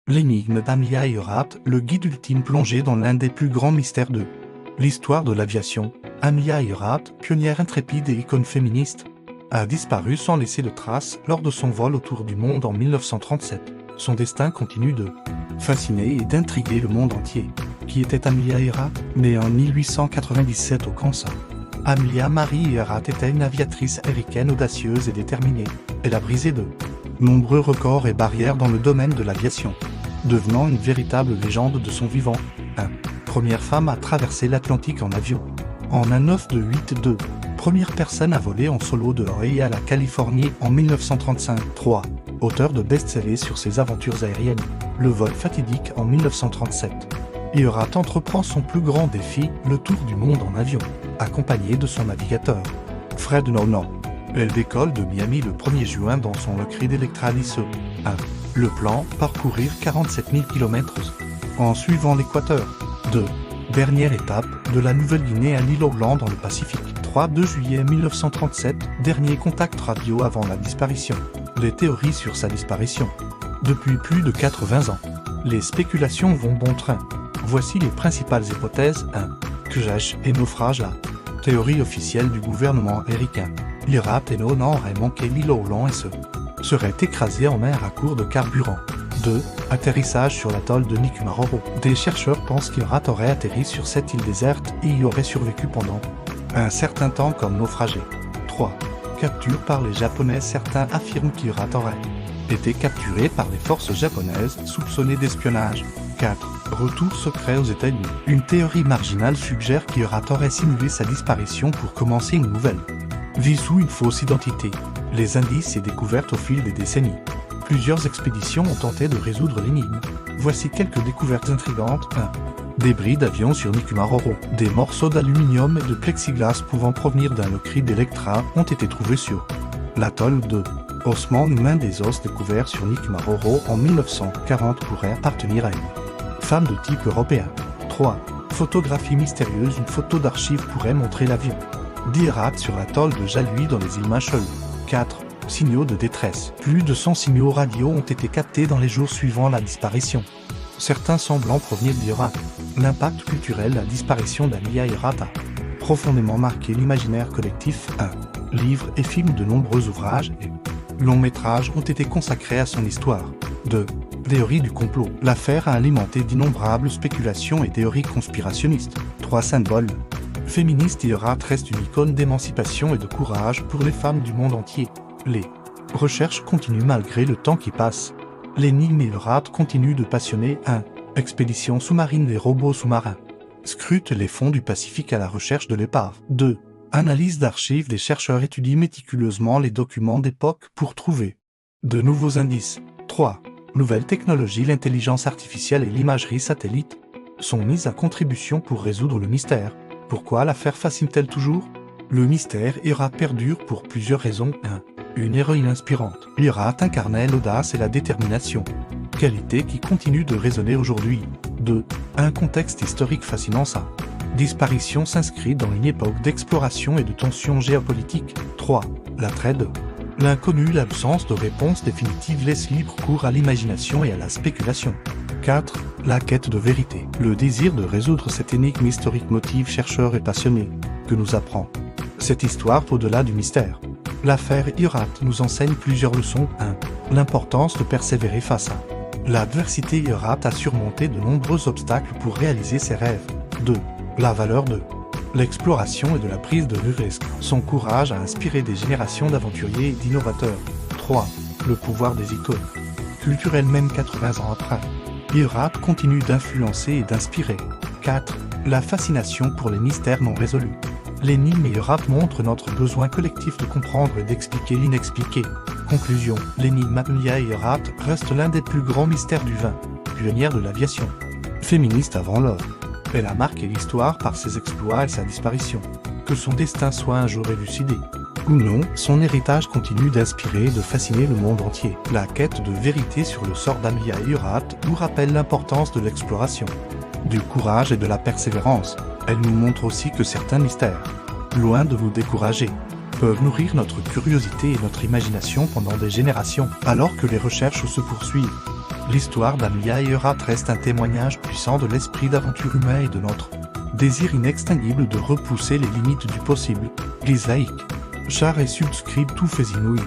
L'énigme d'Amelia Earhart, le guide ultime plongé dans l'un des plus grands mystères de l'histoire de l'aviation. Amelia Earhart, pionnière intrépide et icône féministe, a disparu sans laisser de traces lors de son vol autour du monde en 1937. Son destin continue de fasciner et d'intriguer le monde entier. Qui était Amelia Earhart? Née en 1897 au Kansas, Amelia Mary Earhart était une aviatrice américaine audacieuse et déterminée. Elle a brisé de nombreux records et barrières dans le domaine de l'aviation, devenant une véritable légende de son vivant. Première femme à traverser l'Atlantique en avion. En un 9 de 8-2, première personne à voler en solo de Hawaï à la Californie en 1935. 3. Auteur de best-sellers sur ses aventures aériennes. Le vol fatidique en 1937. Earhart entreprend son plus grand défi, le tour du monde en avion, accompagné de son navigateur, Fred Nolan. Elle décolle de Miami le 1er juin dans son Lockheed Electra Alice. Le plan, parcourir 47 000 km en suivant l'équateur. 2. Dernière étape de la Nouvelle-Guinée à l'île Auckland dans le Pacifique. 3. 2 juillet 1937, dernier contact radio avant la disparition. Les théories sur sa disparition. Depuis plus de 80 ans, les spéculations vont bon train. Voici les principales hypothèses. 1. Crash et naufrage. La théorie officielle du gouvernement américain. Earhart et Nolan auraient manqué l'île Auckland et seraient écrasés en mer à court de carburant. 2. Atterrissage sur l'atoll de Nikumaroro. Des chercheurs pensent qu'Earhart aurait atterri sur cette île déserte et y aurait survécu pendant un certain temps comme naufragé. 3. Capture par les Japonais. Certains affirment qu'Earhart aurait été capturé par les forces japonaises soupçonnées d'espionnage. 4. Retour secret aux États-Unis. Une théorie marginale suggère qu'Earhart aurait simulé sa disparition pour commencer une nouvelle vie sous une fausse identité. Les indices et découvertes au fil des décennies. Plusieurs expéditions ont tenté de résoudre l'énigme. Voici quelques découvertes intrigantes. 1. Débris d'avions sur Nikumaroro. Des morceaux d'aluminium et de plexiglas pouvant provenir d'un Lockheed Electra ont été trouvés sur l'atoll. 2. Ossements humains. Des os découverts sur Nikumaroro en 1940 pourraient appartenir à une femme de type européen. 3. Photographie mystérieuse. Une photo d'archive pourrait montrer l'avion d'Earhart sur l'atoll de Jalui dans les îles Marshall. 4. Signaux de détresse. Plus de 100 signaux radio ont été captés dans les jours suivant la disparition. Certains semblant provenir d'Earhart. L'impact culturel de la disparition d'Amelia Earhart a profondément marqué l'imaginaire collectif. 1. Livres et films. De nombreux ouvrages et longs métrages ont été consacrés à son histoire. 2. Théorie du complot. L'affaire a alimenté d'innombrables spéculations et théories conspirationnistes. 3. Symbole féministe. Earhart reste une icône d'émancipation et de courage pour les femmes du monde entier. Les recherches continuent malgré le temps qui passe. L'énigme Earhart continue de passionner. 1. Expédition sous-marine. Des robots sous-marins scrutent les fonds du Pacifique à la recherche de l'épave. 2. Analyse d'archives. Des chercheurs étudient méticuleusement les documents d'époque pour trouver de nouveaux indices. 3. Nouvelles technologies. L'intelligence artificielle et l'imagerie satellite sont mises à contribution pour résoudre le mystère. Pourquoi l'affaire fascine-t-elle toujours? Le mystère Earhart perdure pour plusieurs raisons. 1. Une héroïne inspirante. Earhart incarnait l'audace et la détermination, qualité qui continue de résonner aujourd'hui. 2. Un contexte historique fascinant. Sa disparition s'inscrit dans une époque d'exploration et de tensions géopolitiques. 3. L'attrait de l'inconnu. L'absence de réponse définitive laisse libre cours à l'imagination et à la spéculation. 4. La quête de vérité. Le désir de résoudre cette énigme historique motive chercheurs et passionnés. Que nous apprend cette histoire au-delà du mystère? L'affaire Earhart nous enseigne plusieurs leçons. 1. L'importance de persévérer face à l'adversité. Earhart a surmonté de nombreux obstacles pour réaliser ses rêves. 2. La valeur de l'exploration et de la prise de risque. Son courage a inspiré des générations d'aventuriers et d'innovateurs. 3. Le pouvoir des icônes culturelles. Même 80 ans après, Earhart continue d'influencer et d'inspirer. 4. La fascination pour les mystères non résolus. L'énigme Earhart montre notre besoin collectif de comprendre et d'expliquer l'inexpliqué. Conclusion. L'énigme Amelia Earhart reste l'un des plus grands mystères du XX. Pionnière de l'aviation féministe avant l'heure, elle a marqué l'histoire par ses exploits et sa disparition. Que son destin soit un jour élucidé ou non, son héritage continue d'inspirer et de fasciner le monde entier. La quête de vérité sur le sort d'Amelia Earhart nous rappelle l'importance de l'exploration, du courage et de la persévérance. Elle nous montre aussi que certains mystères, loin de nous décourager, peuvent nourrir notre curiosité et notre imagination pendant des générations, alors que les recherches se poursuivent. L'histoire d'Amelia Earhart reste un témoignage puissant de l'esprit d'aventure humain et de notre désir inextinguible de repousser les limites du possible. Please like, share et subscribe to Faisinouille.